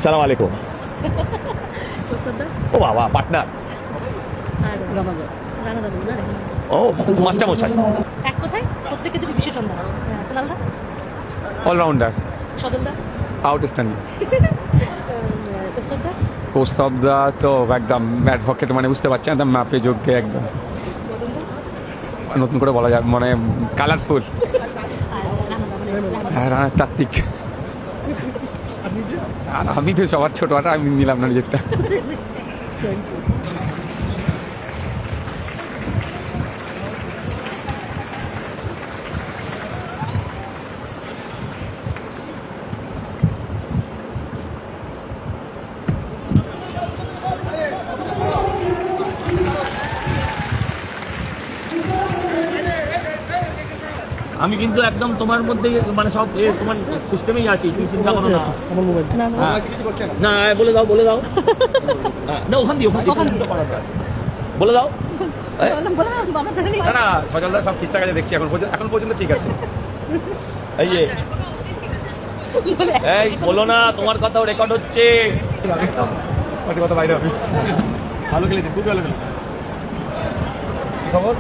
সালাম আলাইকুম। ওস্তাদদা ও বাবা, পার্টনার। আর রানাদা বলুন না ও মাস্টার মশাই। এক কথায় প্রত্যেককে যদি বিশেষণ দাও। কুনালদা, অলরাউন্ডার, সদলদা, আউটস্ট্যান্ডিং। ওস্তাদদা, কোস্তবদা তো একদম অ্যাডভোকেট, মানে বুঝতে পারছেন একদম ম্যাপে যোগ্য, একদম মদনদা, নতুন করে বলা যায়, মানে কালারফুল। আর রানাদা মানে হ্যাঁ, রানার তাত্ত্বিক। আর আমি তো সবার ছোটোটা, আমি নিলাম না নিজেরটা। আমি কিন্তু একদম তোমার মধ্যে মানে সব তোমার সিস্টেমেই আছি, তুমি চিন্তা করো না। না না না বলে দাও, বলে দাও। না ওখান দিয়ে বলে দাও। বললাম বাবা ধরে না না, সজলদা সব ঠিকঠাক আছে দেখছি, এখন পর্যন্ত ঠিক আছে। এই যে এই বলো না, তোমার কথাও রেকর্ড হচ্ছে। কথা বাইরে হবে। ভালো খেলেছে, খুব ভালো খেলেছে। খবর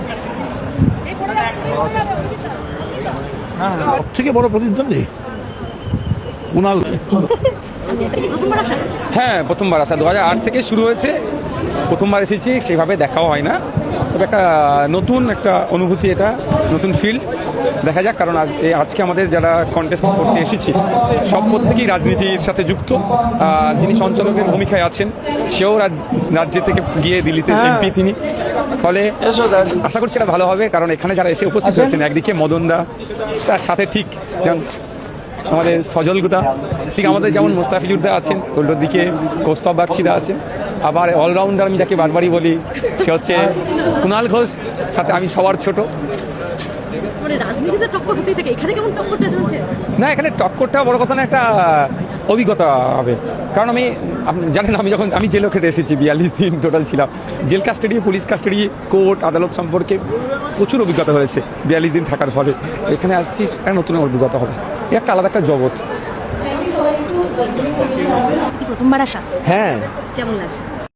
সব থেকে বড় প্রতিদ্বন্দ্বী কুণাল। প্রথমবার আসা হ্যাঁ, প্রথমবার আসা 2008 থেকে শুরু হয়েছে। প্রথমবার এসেছি, সেভাবে দেখাও হয় না, তবে একটা নতুন একটা অনুভূতি, এটা নতুন ফিল্ড। দেখা যাক, কারণ আজকে আমাদের যারা কন্টেস্ট করতে এসেছি সব প্রত্যেকেই রাজনীতির সাথে যুক্ত। যিনি সঞ্চালকের ভূমিকায় আছেন সেও রাজ্য থেকে গিয়ে দিল্লিতে এমপি তিনি। ফলে আশা করছি এটা ভালো হবে, কারণ এখানে যারা এসে উপস্থিত হয়েছেন, একদিকে মদনদা, তার সাথে ঠিক যেমন আমাদের সজলগুদা, ঠিক আমাদের যেমন মোস্তাফিজুরদা আছেন, উল্টোর দিকে কৌস্তব বাগচিদা আছেন। আবার অলরাউন্ডার আমি যাকে বারবারই বলি, সে হচ্ছে কুণাল ঘোষ, সাথে আমি সবার ছোট। মানে রাজনীতিতে টক্কর হতেই থাকে, এখানে কেমন টক্করটা চলছে? না, এখানে টক্করটা বড় কথা না, একটা অভিজ্ঞতা হবে। কারণ জানেন, আমি জেলও খেটে এসেছি, 42 দিন টোটাল ছিলাম। Jail custody, police custody, court আদালত সম্পর্কে প্রচুর অভিজ্ঞতা হয়েছে 42 দিন থাকার ফলে। এখানে আসছি, একটা নতুন অভিজ্ঞতা হবে, একটা আলাদা একটা জগৎ। প্রথমবার আসা হ্যাঁ, কেমন লাগছে?